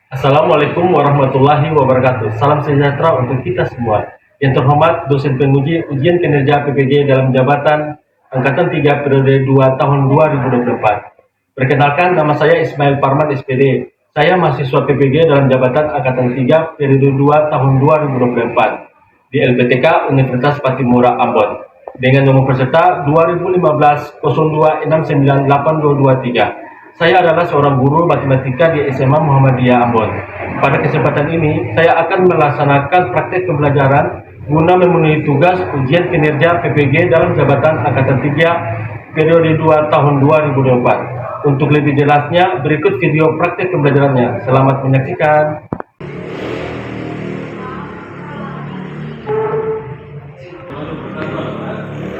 Assalamualaikum warahmatullahi wabarakatuh. Salam sejahtera untuk kita semua. Yang terhormat dosen penguji ujian kinerja PPG dalam jabatan Angkatan 3 periode 2 tahun 2024. Perkenalkan, nama saya Ismail Parman SPD. Saya mahasiswa PPG dalam jabatan Angkatan 3 periode 2 tahun 2024 di LPTK Universitas Patimura Ambon dengan nomor peserta 2015 02698223. Saya adalah seorang guru matematika di SMA Muhammadiyah Ambon. Pada kesempatan ini, saya akan melaksanakan praktek pembelajaran guna memenuhi tugas ujian kinerja PPG dalam jabatan Angkatan 3 periode 2 tahun 2024. Untuk lebih jelasnya, berikut video praktek pembelajarannya. Selamat menyaksikan.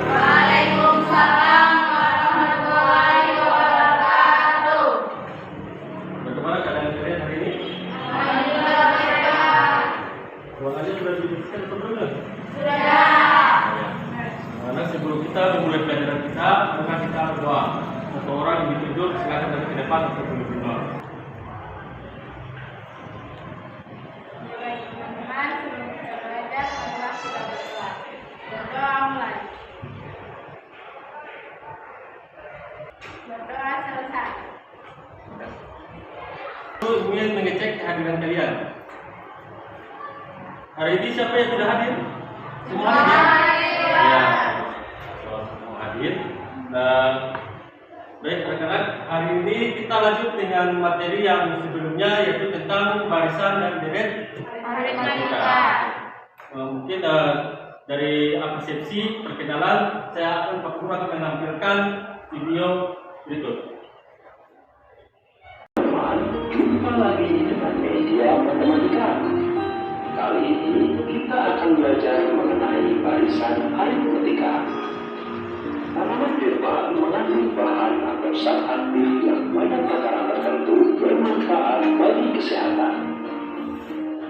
Waalaikumsalam warahmatullahi wabarakatuh. Bagaimana keadaan kalian hari ini? Alhamdulillah. Ruangannya sudah dibersihkan atau belum? Sudah. Karena sebelum kita memulai pelajaran kita, maka kita berdoa. Satu orang yang tidur, silakan dari ke depan untuk berdoa. Baik teman-teman, sebelum kita belajar, marilah kita berdoa. Berdoa mulai. Berdoa selesai. Ingin mengecek kehadiran kalian. Hari ini siapa yang tidak hadir? Semua hadir? Ya, semua hadir. Dan baik rekan-rekan, hari ini kita lanjut dengan materi yang sebelumnya, yaitu tentang barisan dan deret matematika. Mungkin dari persepsi perkenalan, saya akan menampilkan video berikut. Jumpa lagi dengan media matematika. Kali ini kita akan belajar mengenai barisan aritmetika. Tanaman tumpah mengandung bahan atau zat aktif yang pada takaran tertentu bermanfaat bagi kesehatan.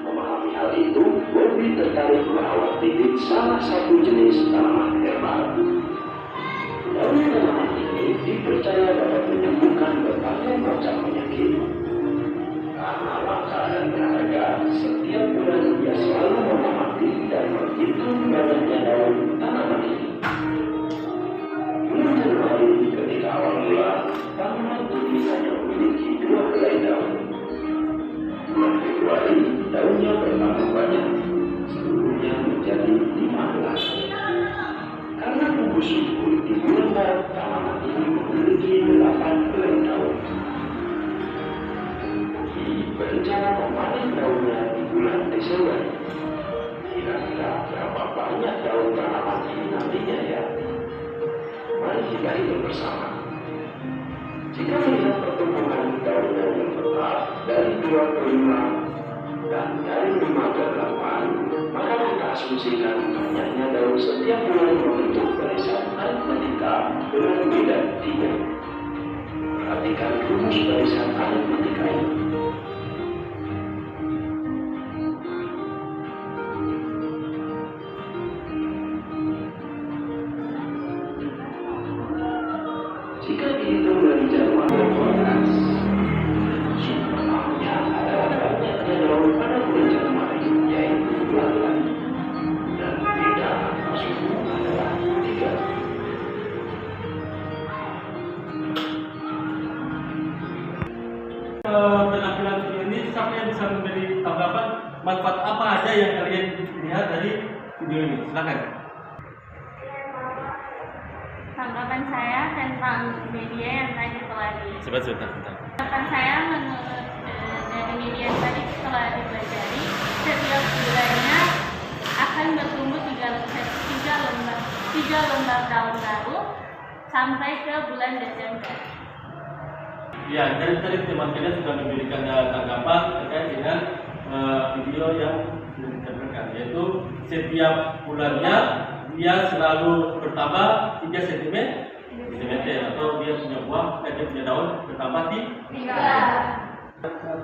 Memahami hal itu, Bobby tertarik merawat bibit salah satu jenis tanaman herbal. Daun tanaman ini dipercaya dapat menyembuhkan berbagai macam penyakit. Karena langka dan berharga, setiap bulan ia selalu mengamati dan menghitung banyaknya daun tanaman ini. Bulan Januari ketika awal bulan, tanaman ini hanya memiliki 2 helai daun. Bulan Februari, daunnya bertambah banyak, seluruhnya menjadi 15. Karena tumbuh subur di bulan Maret, tanaman ini memiliki 8 helai daun. Berencana memanen daunnya di bulan Desember. Kira-kira berapa banyak daun tanaman ini nantinya ya? Mari kita hitung bersama. Jika melihat pertumbuhan daunnya yang tetap dari 2 ke 5 dan dari 5 ke 8, maka kita asumsikan banyaknya daun setiap bulan membentuk barisan aritmetika dengan bilangan 3. Perhatikan rumus barisan aritmetika ini. Jika dihitung dari Januari 12, sumber tahunnya adalah banyaknya daun pada bulan Januari, yaitu 12, dan beda atau suhu adalah 3. Penampilan video ini, siapa yang bisa memberi tanggapan manfaat apa aja yang kalian lihat dari video ini? Silakan. Tanggapan saya tentang media yang tadi telah Sebentar. Tanggapan saya menurut dari media yang tadi telah dipelajari, setiap bulannya akan bertumbuh 3 lembar daun baru sampai ke bulan Desember. Ya, dari tadi teman kalian sudah memberikan tanggapan terkait dengan video yang sudah ditampilkan, yaitu setiap bulannya dia selalu bertambah 3 cm atau dia punya buah, dia punya daun bertambah 3.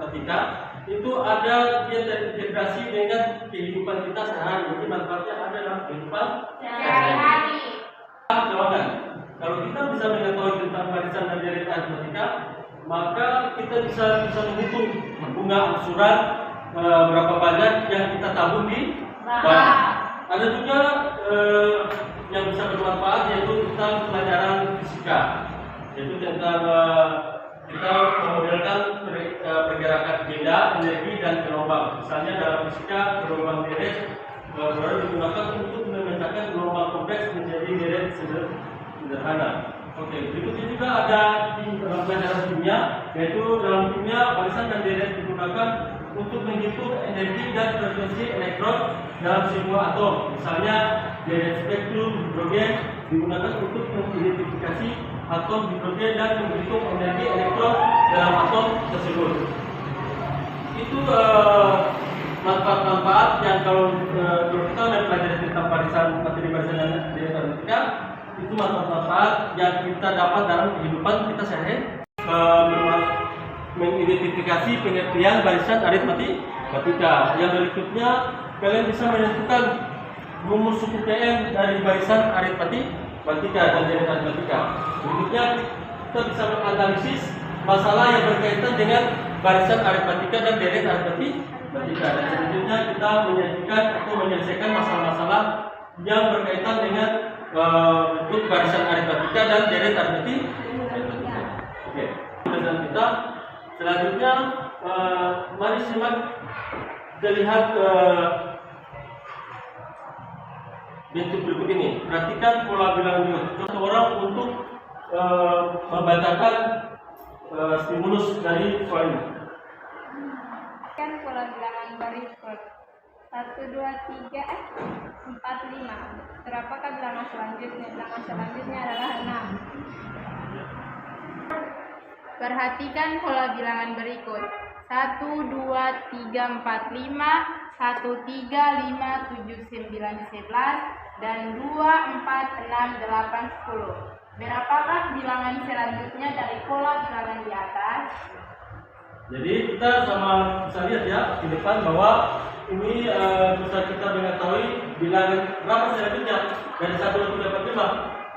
Ketika itu ada dia terintegrasi dengan kehidupan kita sehari, jadi manfaatnya ada dalam kehidupan sehari-hari. Kalau kita bisa mengetahui tentang barisan dan deret aritmetika, maka kita bisa menghitung bunga angsuran berapa banyak yang kita tabung di bank. Ada juga yang bisa bermanfaat, yaitu tentang pelajaran fisika, yaitu tentang kita memodelkan pergerakan benda, energi, dan gelombang. Misalnya dalam fisika, gelombang deret baru digunakan untuk memecahkan gelombang kompleks menjadi deret sederhana. Oke, berikutnya juga ada di pelajaran kimia, yaitu dalam kimia barisan dan deret digunakan untuk menghitung energi dan frekuensi elektron dalam sebuah atom. Misalnya deret spektrum hidrogen digunakan untuk mengidentifikasi atom hidrogen dan menghitung energi elektron dalam atom tersebut. Itu manfaat-manfaat yang kalau kita mempelajari tentang materi barisan dan deret aritmatika, itu manfaat-manfaat yang kita dapat dalam kehidupan kita sehari-hari. Mengidentifikasi pengertian barisan aritmatika. Yang berikutnya, kalian bisa menentukan rumus suku PM dari barisan aritmatika dan deret aritmatika. Berikutnya, kita bisa menganalisis masalah yang berkaitan dengan barisan aritmatika dan deret aritmatika. Dan selanjutnya kita menyajikan atau menyelesaikan masalah-masalah yang berkaitan dengan bentuk barisan aritmatika dan deret aritmatika. Oke, dan kita selanjutnya mari simak, kita lihat bentuk berikut ini. Perhatikan pola bilangan berikut. Satu orang untuk membacakan stimulus dari soal ini. Kan pola bilangan berikut 1, 2, 3, 4, 5. Berapakah bilangan selanjutnya? Bilangan selanjutnya adalah 6. Perhatikan pola bilangan berikut 1, 2, 3, 4, 5, 1, 3, 5, 7, 9, 11, dan 2, 4, 6, 8, 10. Berapakah bilangan selanjutnya dari pola bilangan di atas? Jadi kita sama bisa lihat ya di depan bahwa ini bisa kita mengetahui bilangan berapa selanjutnya dari 1, 2, 3, 4, 5.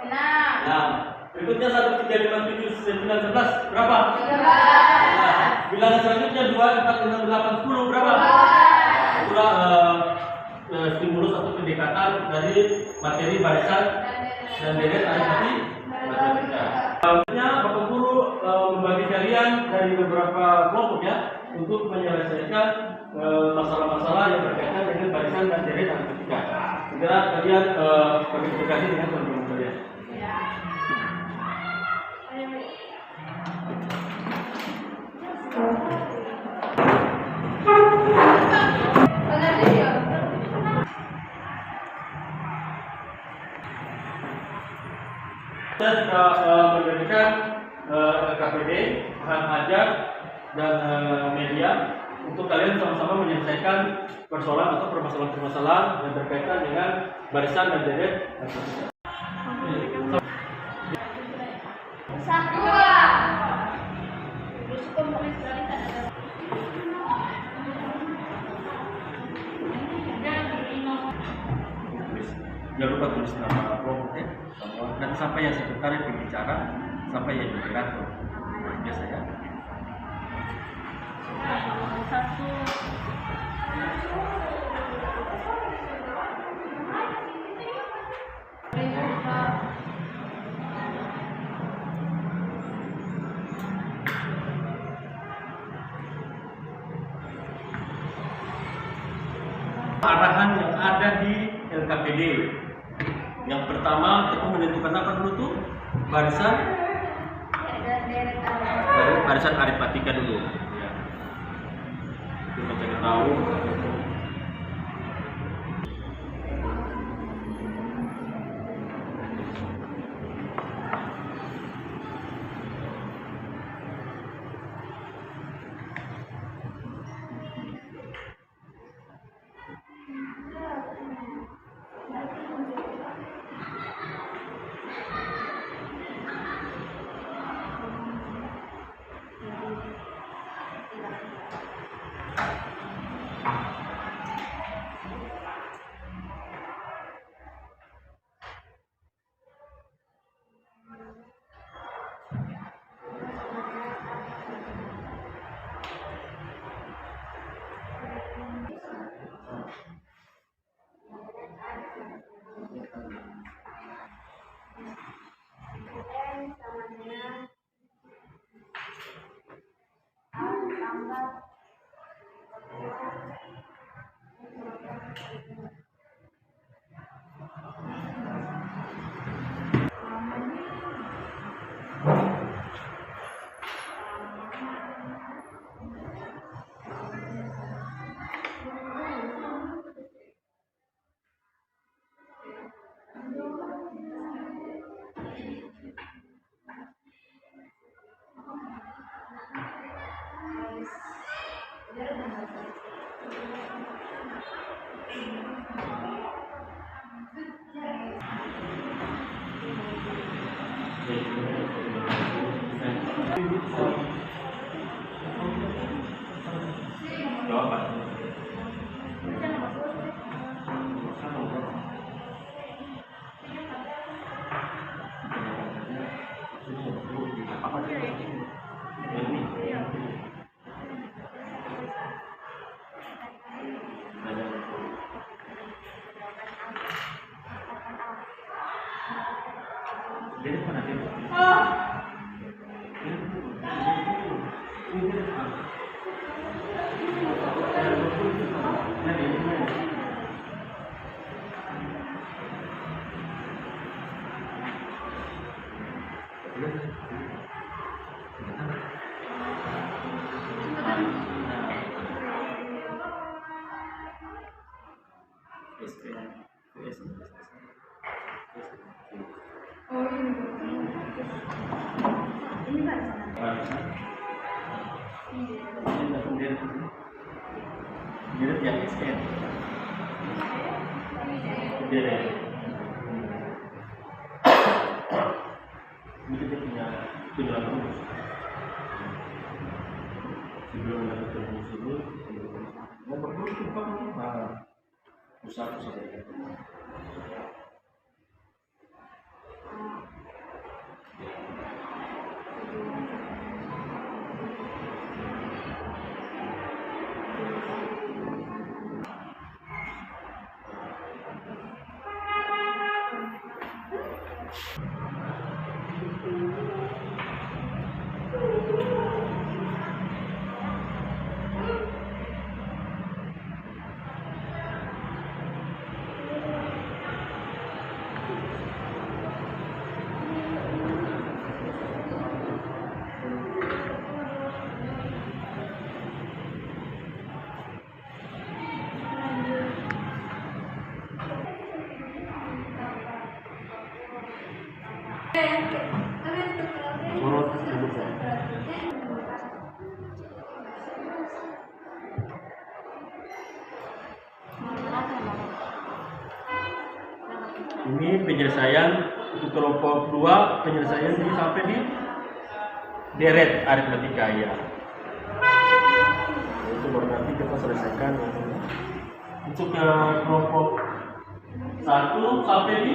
6. Nah, berikutnya 1, 3, 5, 7, 9, 11 berapa? 13. Nah, bilangan selanjutnya 2, 4, 6, 8, 10 berapa? Itulah stimulus atau pendekatan dari materi barisan dan deret aritmatika. Selanjutnya Bapak Guru membagi kalian dari beberapa kelompok ya untuk menyelesaikan masalah-masalah yang berkaitan dengan barisan dan deret aritmatika. Segera kalian berkomunikasi dengan teman-teman kalian. Kita sudah memberikan LKPD, bahan ajar, dan media untuk kalian sama-sama menyelesaikan persoalan atau permasalahan-permasalahan yang berkaitan dengan barisan dan deret aritmatika. Jangan lupa tulis nama kelompoknya, dan sampai yang sekretaris berbicara, sampai yang moderator. Biasa ya. Arahan yang ada di LKPD. Yang pertama kita menentukan apa dulu tuh? Barisan aritmatika dulu. Ya. Kita cari tahu. Direct yang SN. Direct. Ini kita punya rumus. Sebelum mendapatkan rumus itu, mau perlu apa? Pusat. Ini penyelesaian untuk kelompok 2, penyelesaian ini sampai di deret aritmetika ya. Itu baru nanti kita selesaikan. Untuk kelompok 1 sampai di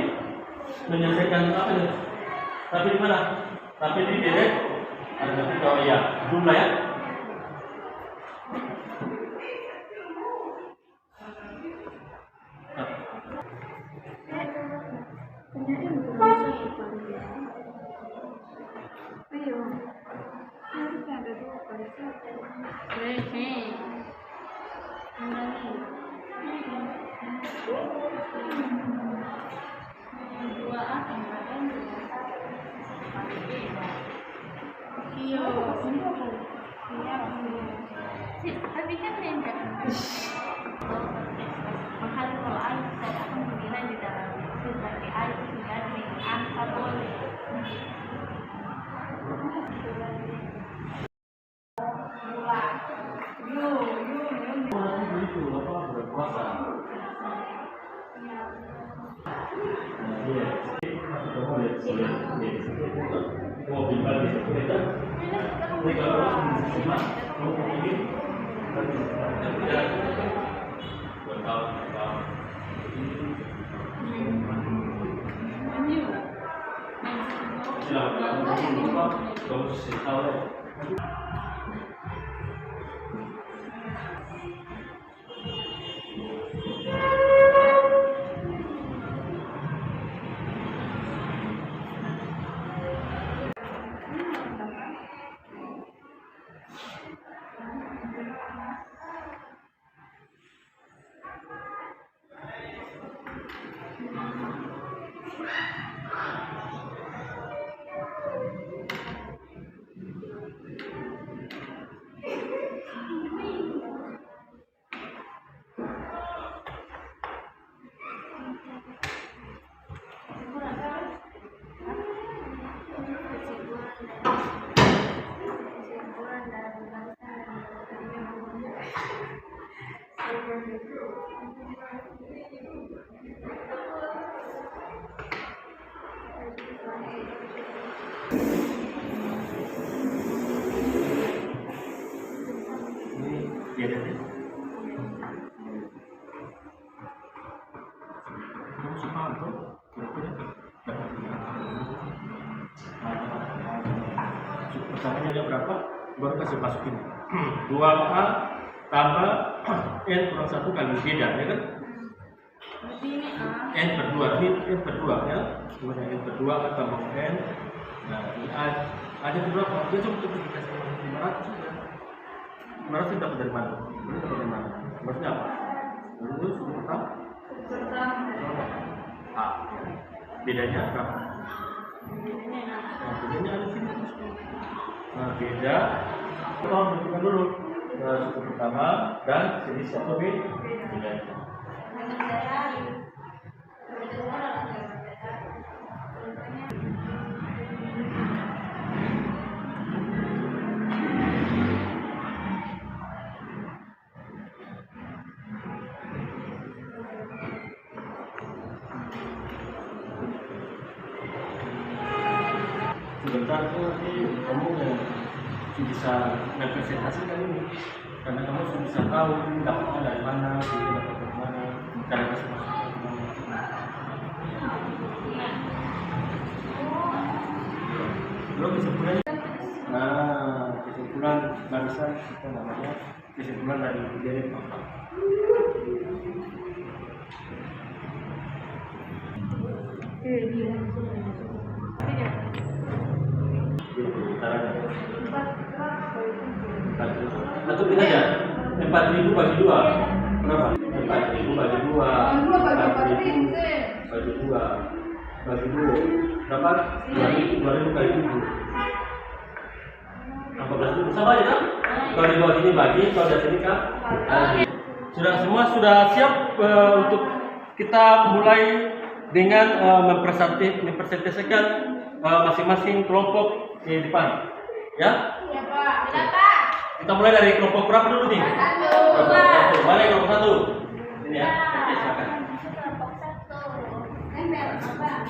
menyelesaikan apa ya? Tapi di mana? Tapi di deret aritmetika ya. Jumlah ya. Tapi kan enggak. Makanya kalau air saya akan menilai di dalam sebagai air tinggal dengan angka boleh. Dia ada. Kamu suka atau kira-kira dapat pertamanya ada berapa? Baru kasih masukin 2A tambah N kurang 1 kali beda, ya kan? N per 2, ini N per 2 ya. Kemudian N per 2 tambah N. Nah, ini ada berapa? Dia cukup dikasih 500 saja. 500 dapat dari mana? Dapat dari mana? Maksudnya apa? Itu sudah pertama. A. Bedanya berapa? Nah, bedanya ada sini. Nah, beda. Kita menentukan dulu suku pertama dan sini satu beda. Sebentar tuh nanti kamu bisa representasikan ini, karena kamu sudah bisa tahu ini dapatnya dari mana, ini dapat dari mana, cara kasih masuknya kemana. Belum kesimpulannya. Nah, kesimpulan barisan kita namanya kesimpulan dari deret apa? Satu kita aja 4.000 bagi 2 berapa? 4.000 bagi 2 bagi 2 bagi 2 berapa? 2.000 kali 7 14.000 sama aja kan? Kalau di bawah sini bagi, kalau di sini kan sudah semua sudah siap untuk kita mulai dengan mempresentasikan masing-masing kelompok di depan, ya? Iya Pak. Sudah Pak. Kita mulai dari kelompok berapa dulu nih? Kelompok 1. Mana kelompok 1? Ini ya. Oke, silakan. Kelompok 1. Nempel apa?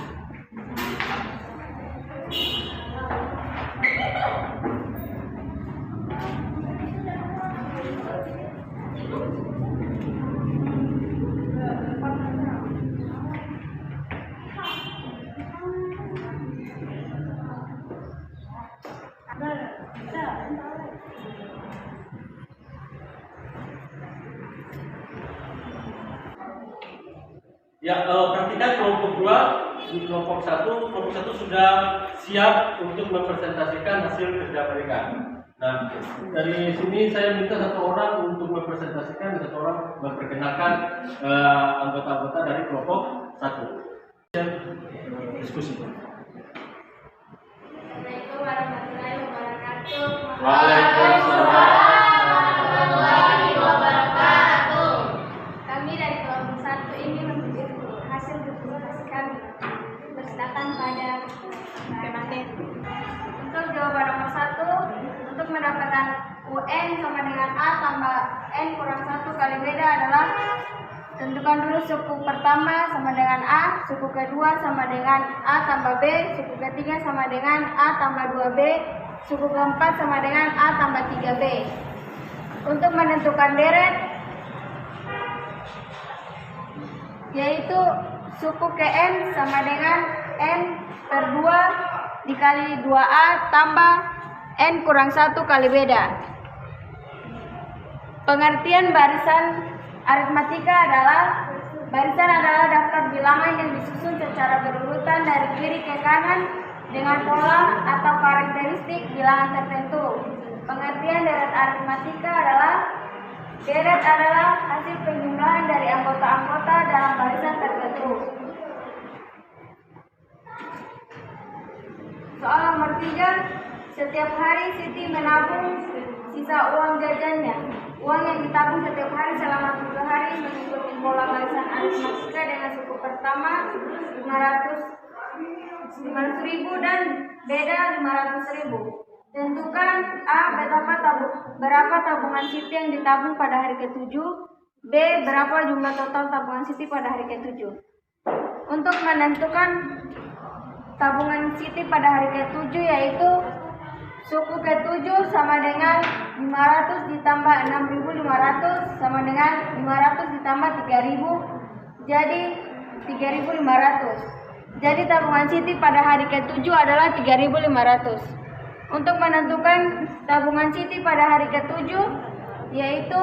Ya, praktikan kelompok 2 di kelompok 1 sudah siap untuk mempresentasikan hasil kerja mereka. Nah, dari sini saya minta satu orang untuk mempresentasikan dan satu orang memperkenalkan anggota-anggota dari kelompok 1. Diskusi. Assalamualaikum warahmatullahi wabarakatuh. Waalaikumsalam. Kami dari kelompok 1 ini menunjuk hasil presentasi kami. Bersedatan pada materi. Untuk jawaban nomor 1, untuk mendapatkan UN sama dengan A tambah N kurang 1 kali beda adalah tentukan dulu suku pertama sama dengan A, suku kedua sama dengan A tambah B, suku ketiga sama dengan A tambah 2B, suku keempat sama dengan A tambah 3B. Untuk menentukan deret, yaitu suku KN sama dengan N per 2 dikali 2A tambah N kurang 1 kali beda. Pengertian barisan aritmatika adalah barisan adalah daftar bilangan yang disusun secara berurutan dari kiri ke kanan dengan pola atau karakteristik bilangan tertentu. Pengertian deret aritmatika adalah deret adalah hasil penjumlahan dari anggota-anggota dalam barisan tertentu. Soal nomor 3, setiap hari Siti menabung sisa uang jajannya. Uang yang ditabung setiap hari selama 7 hari mengikuti pola barisan aritmatika dengan suku pertama 500.000 dan beda 500.000. Tentukan A berapa tabungan Siti yang ditabung pada hari ke-7, B. Berapa jumlah total tabungan Siti pada hari ke-7? Untuk menentukan tabungan Siti pada hari ke-7 yaitu suku ke-7 sama dengan 500 ditambah 6.500 sama dengan 500 ditambah 3.000 jadi 3.500. Jadi tabungan Siti pada hari ke-7 adalah 3.500. Untuk menentukan tabungan Siti pada hari ke-7 yaitu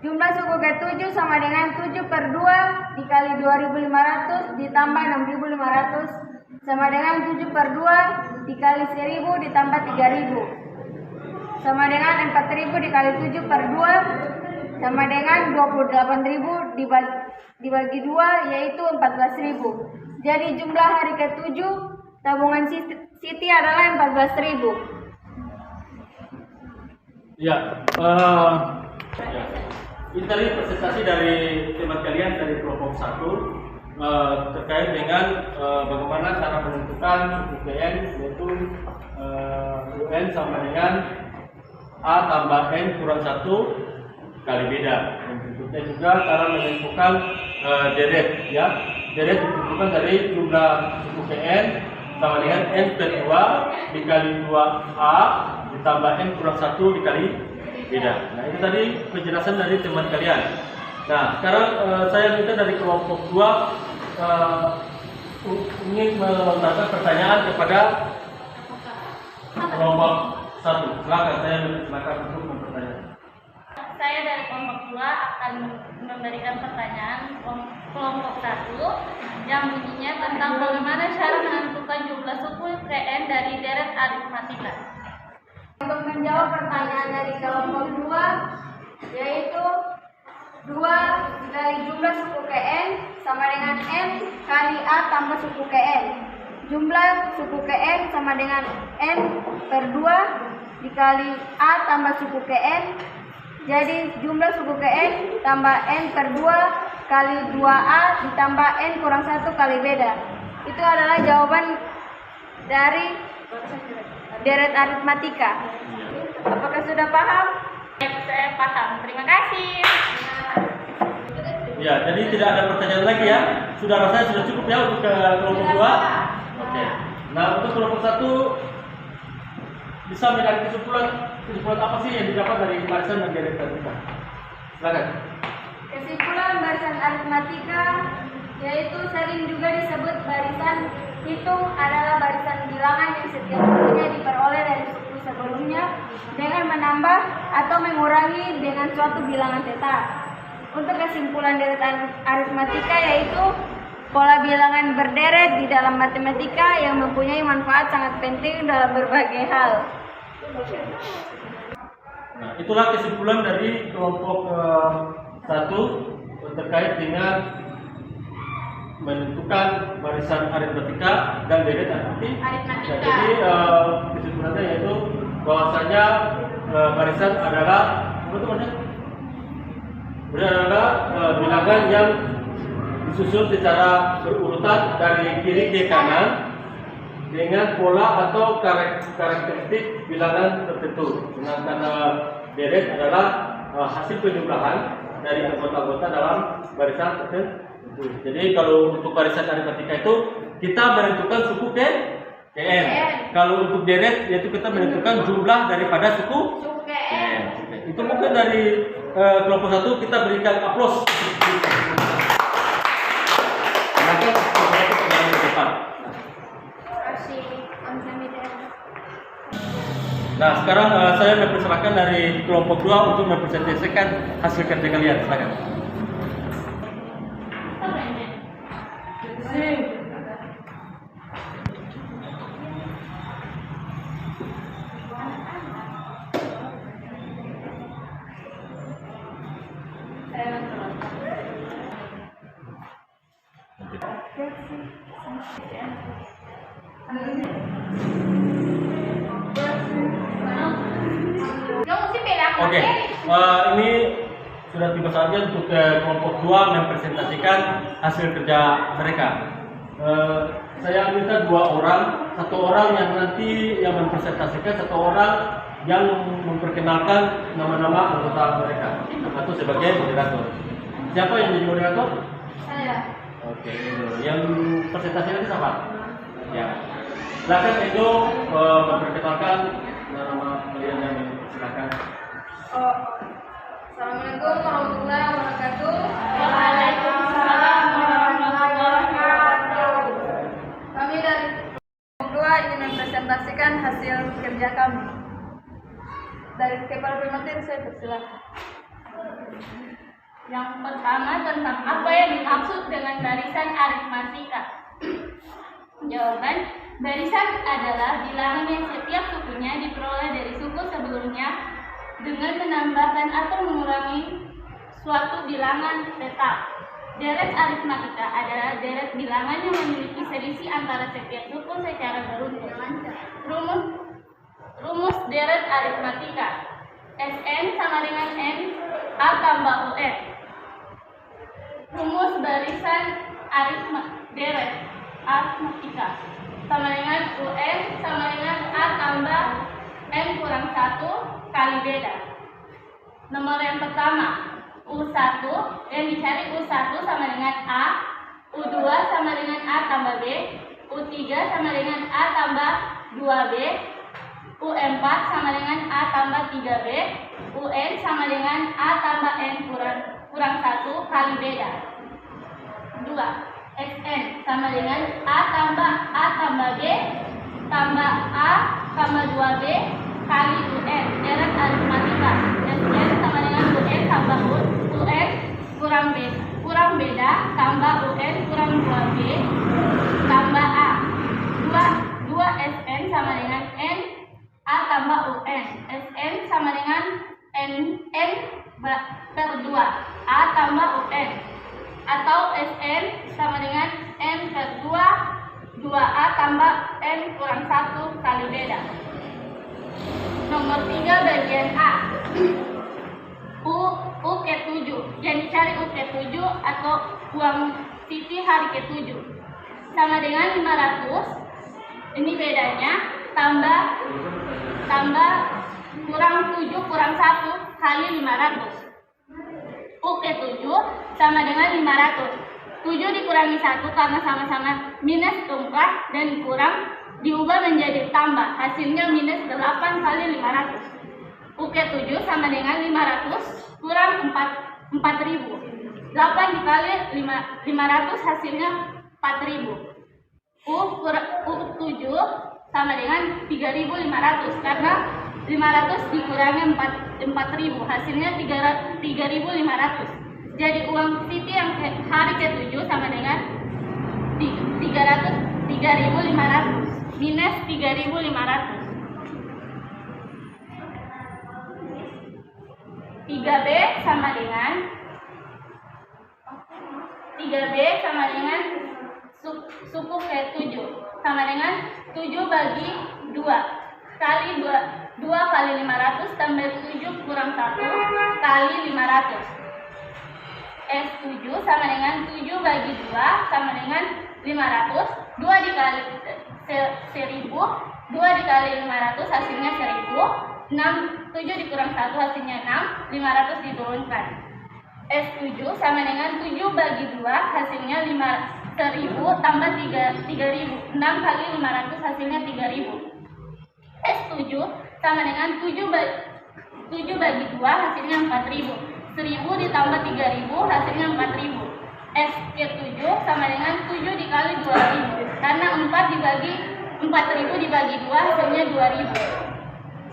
jumlah suku ke-7 sama dengan 7/2 dikali 2.500 ditambah 6.500 sama dengan 7/2 dikali 1.000 ditambah 3.000 sama dengan 4.000 dikali 7/2 sama dengan 28.000 dibagi 2 yaitu 14.000. Jadi jumlah hari ke-7 tabungan Siti adalah 14.000. Ya, ini tadi presentasi dari teman kalian dari kelompok 1 terkait dengan bagaimana cara menentukan UN, yaitu UN sama dengan A tambah N kurang 1 kali beda. Dan berikutnya juga cara menentukan deret, ya. Deret ditentukan dari jumlah suku KN sama dengan N per 2 dikali 2A ditambah N kurang 1 dikali beda. Nah, itu tadi penjelasan dari teman kalian. Nah, sekarang saya minta dari kelompok 2 ingin melontarkan pertanyaan kepada kelompok 1. Silakan, saya silakan untuk bertanya. Saya dari kelompok 2 akan memberikan pertanyaan kelompok 1 yang bunyinya tentang bagaimana cara menentukan jumlah suku KN dari deret aritmatika. Untuk menjawab pertanyaan dari kelompok 2 yaitu 2 dikali jumlah suku KN sama dengan N kali A tambah suku KN. Jumlah suku KN sama dengan N per 2 dikali A tambah suku KN. Jadi jumlah suku KN tambah N per 2 kali 2A ditambah N kurang 1 kali beda. Itu adalah jawaban dari deret aritmatika. Apakah sudah paham? Saya paham. Terima kasih. Ya, jadi tidak ada pertanyaan lagi ya. Sudah rasanya sudah cukup ya untuk kelompok 2. Oke. Nah, untuk kelompok 1 bisa menarik kesimpulan apa sih yang didapat dari barisan dan deret aritmatika? Silakan. Kesimpulan barisan aritmatika yaitu sering juga disebut barisan hitung adalah barisan bilangan yang setiap sukunya diperoleh dari suku sebelumnya dengan menambah atau mengurangi dengan suatu bilangan tetap. Untuk kesimpulan deret aritmatika yaitu pola bilangan berderet di dalam matematika yang mempunyai manfaat sangat penting dalam berbagai hal. Nah, itulah kesimpulan dari kelompok 1 terkait dengan menentukan barisan aritmatika dan deret aritmatika. Jadi kesimpulannya yaitu bahwasanya barisan adalah bilangan yang disusun secara berurutan dari kiri ke kanan dengan pola atau karakteristik bilangan tertentu. Sedangkan deret adalah hasil penjumlahan dari anggota-anggota dalam barisan tertentu. Jadi kalau untuk barisan aritmatika itu kita menentukan suku KN. Kalau untuk deret yaitu kita menentukan jumlah daripada suku KN. Itu mungkin dari kelompok 1 kita berikan aplaus. Nah, sekarang saya mempersilahkan dari kelompok 2 untuk mempresentasikan hasil kerja kalian. Silakan. Oke, ini sudah tiba saatnya untuk kelompok 2 mempresentasikan hasil kerja mereka. Saya minta 2 orang, 1 orang yang nanti yang mempresentasikan, 1 orang yang memperkenalkan nama-nama anggota mereka atau sebagai moderator. Siapa yang jadi moderator? Saya. Oke, itu. Yang presentasi nanti siapa? Ya. Silakan itu memperkenalkan nama kalian yang silakan. Assalamualaikum warahmatullahi wabarakatuh. Waalaikumsalam warahmatullahi wabarakatuh. Kami dari kelompok 2 ingin mempresentasikan hasil kerja kami. Dari Kepala Primatir saya persilakan. Yang pertama tentang apa yang dimaksud dengan barisan aritmatika. Jawaban, barisan adalah bilangan yang setiap sukunya diperoleh dari suku sebelumnya dengan menambahkan atau mengurangi suatu bilangan tetap. Deret aritmatika adalah deret bilangan yang memiliki selisih antara setiap suku secara beruntun. Rumus deret aritmatika. Sn sama dengan N A tambah UN. Rumus barisan deret aritmatika sama dengan UN sama dengan A tambah N kurang 1 kali beda. Nomor yang pertama, U1 yang dicari U1 sama dengan A, U2 sama dengan A tambah B, U3 sama dengan A tambah 2B, U4 sama dengan A tambah 3B, UN sama dengan A tambah N kurang 1 kali beda. 2. Sn sama dengan A tambah B tambah A tambah 2B kali UN. Deret aritmatika. Sn sama dengan UN tambah UN kurang beda tambah UN kurang 2B tambah A. 2 Sn sama dengan N A tambah UN. Sn sama dengan N per 2 A tambah UN. Atau Sn sama dengan N per 2 2A tambah N kurang 1 kali beda. Nomor 3 bagian A. U ke-7. Yang dicari U ke-7 atau uang Siti hari ke-7 sama dengan 500. Ini bedanya tambah kurang 7 kurang 1 kali 500. U ke-7 sama dengan 500. 7 dikurangi 1 karena sama-sama minus tunggal dan kurang diubah menjadi tambah. Hasilnya minus 8 kali 500. U ke-7 sama dengan 500 kurang 4.000. 8 dikali 500 hasilnya 4.000. U7 sama dengan 3.500 karena 500 dikurangi 4.000 hasilnya 3.500. Jadi uang Siti yang hari ke-7 sama dengan 3.500 minus 3.500. 3B sama dengan suku ke-7 sama dengan 7 bagi 2 kali 2 kali 500 tambah 7 kurang 1 kali 500. S7 sama dengan 7 bagi 2 sama dengan 500. 2 dikali 1000, 2 dikali 500 hasilnya 1000. 7 dikurang 1 hasilnya 6, 500 diturunkan. S7 sama dengan 7 bagi 2 hasilnya 1000 tambah 3000. 6 kali 500 hasilnya 3000. S7 sama dengan 7 bagi 2 hasilnya 4000. 1000 ditambah 3000 hasilnya 4000. S ke-7 sama dengan 7 dikali 2000 karena 4 dibagi 4000 dibagi 2 hasilnya 2000.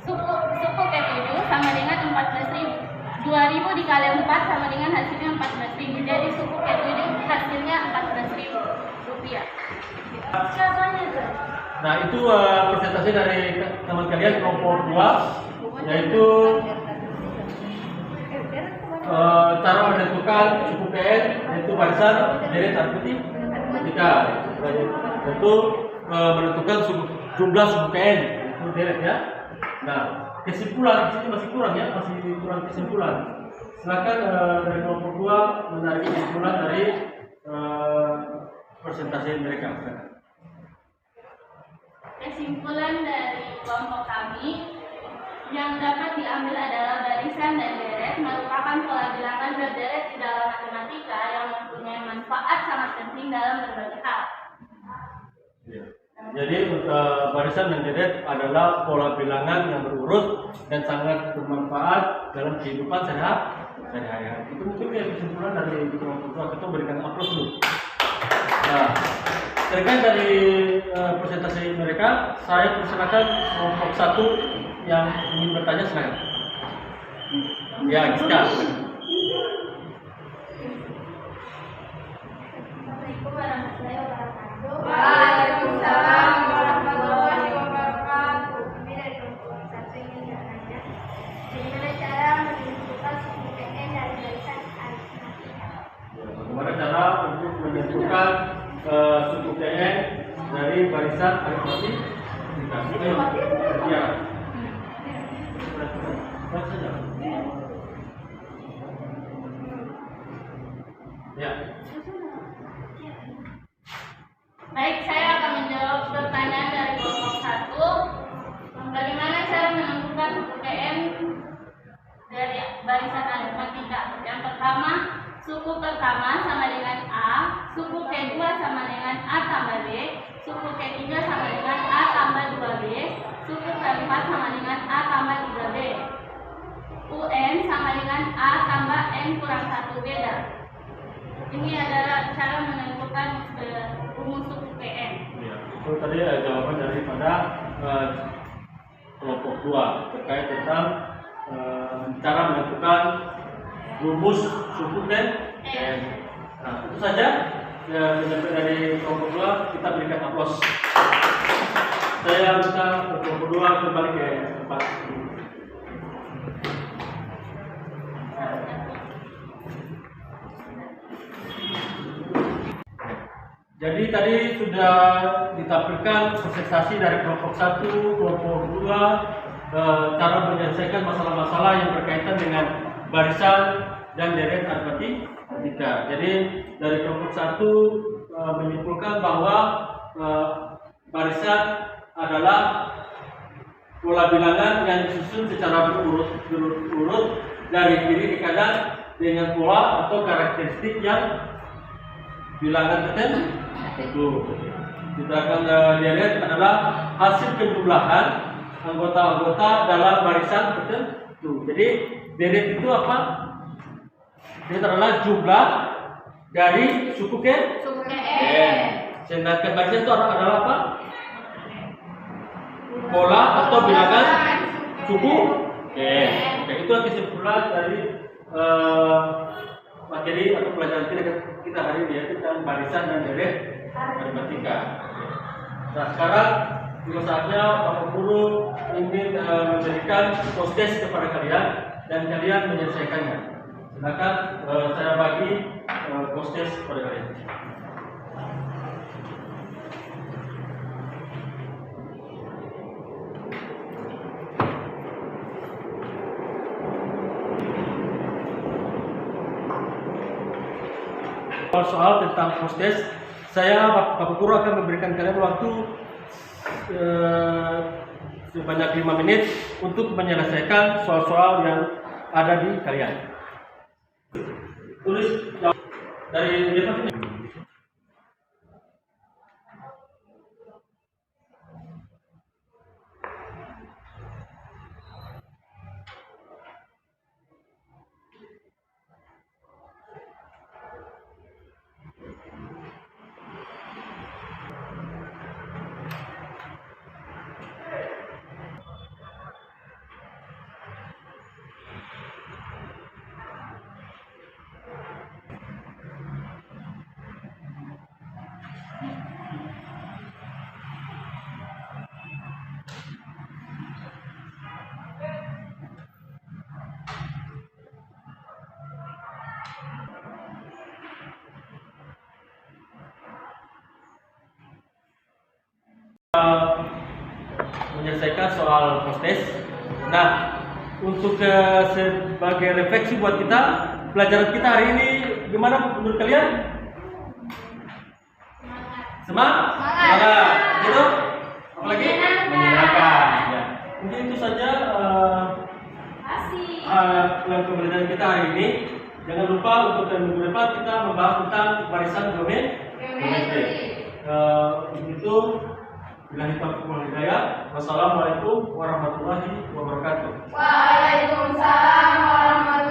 Suku ke-7 sama dengan 14.000. 2000 dikali 4 sama dengan hasilnya 14.000. Jadi suku ke-7 hasilnya 14.000 rupiah. Nah, itu presentasi dari teman kalian kelompok 2, yaitu cara menentukan suku PN, yaitu barisan deret aritmatika, yaitu menentukan jumlah suku PN, itu deret ya. Nah, kesimpulan di sini masih kurang ya, masih kurang kesimpulan. Silakan dari kelompok 2 menarik kesimpulan dari presentasi mereka. Kesimpulan dari kelompok kami, Yang dapat diambil adalah barisan dan deret merupakan pola bilangan berderet di dalam matematika yang mempunyai manfaat sangat penting dalam berbagai hal. Ya. Jadi barisan dan deret adalah pola bilangan yang berurut dan sangat bermanfaat dalam kehidupan sehari-hari. Itu mungkin yang kesimpulan dari kelompok kita berikan aplaus dulu. Nah, terkait dari presentasi mereka, saya persilakan kelompok 1 yang ingin bertanya, silakan. Ya, Giska. Assalamualaikum warahmatullahi wabarakatuh. Waalaikumsalam warahmatullahi wabarakatuh. Kami dari kelompok 1 ingin bertanya, bagaimana cara menentukan suku PN dari barisan aritmatika? Bagaimana cara untuk menentukan suku PN dari barisan aritmatika? Ya. Ya. Baik, saya akan menjawab pertanyaan dari kelompok 1. Bagaimana cara menentukan suku PN dari barisan aritmatika? Yang pertama, suku pertama sama dengan A, suku kedua sama dengan A tambah B, suku ketiga sama dengan A tambah 2B, suku keempat sama dengan A tambah 3B. UN sama dengan A tambah N kurang 1 beda. Ini adalah cara menentukan rumus suku PN. Ya, itu tadi jawaban daripada kelompok 2 terkait tentang cara menentukan rumus suku PN. Nah, itu saja dari kelompok 2, kita berikan aplaus. Saya minta kelompok 2 kembali ke tempat. Jadi tadi sudah ditampilkan presentasi dari kelompok 1, kelompok 2, cara menyelesaikan masalah-masalah yang berkaitan dengan barisan dan deret aritmatika. Jadi dari kelompok 1 menyimpulkan bahwa barisan adalah pola bilangan yang disusun secara berurut dari kiri ke kanan dengan pola atau karakteristik yang bilangan tertentu. Di belakang deret adalah hasil penjumlahan anggota-anggota dalam barisan tertentu. Jadi deret itu apa? Deret adalah jumlah dari suku PN. Sedangkan barisan itu adalah apa? Pola atau bilangan suku PN. Oke, itulah kesimpulan dari materi atau pelajaran kita hari ini, yaitu tentang barisan dan deret aritmatika. Nah, sekarang juga saatnya Bapak Guru ingin memberikan post-test kepada kalian dan kalian menyelesaikannya. Silakan saya bagi post-test kepada kalian. Soal tentang post-test, saya Bapak Guru akan memberikan kalian waktu sebanyak 5 menit untuk menyelesaikan soal-soal yang ada di kalian. Tulis dari dia. Menyelesaikan soal post-test. Nah, untuk sebagai refleksi buat kita, pelajaran kita hari ini gimana menurut kalian? Semangat? Semangat. Gitu? Apalagi? Menyenangkan. Ya. Mungkin itu saja Asik. pembelajaran kita hari ini. Jangan lupa untuk minggu depan kita membahas tentang barisan geometri. Begitu. Billahi taufiq wal hidayah. Wassalamualaikum warahmatullahi wabarakatuh. Waalaikumsalam warahmatullahi wabarakatuh.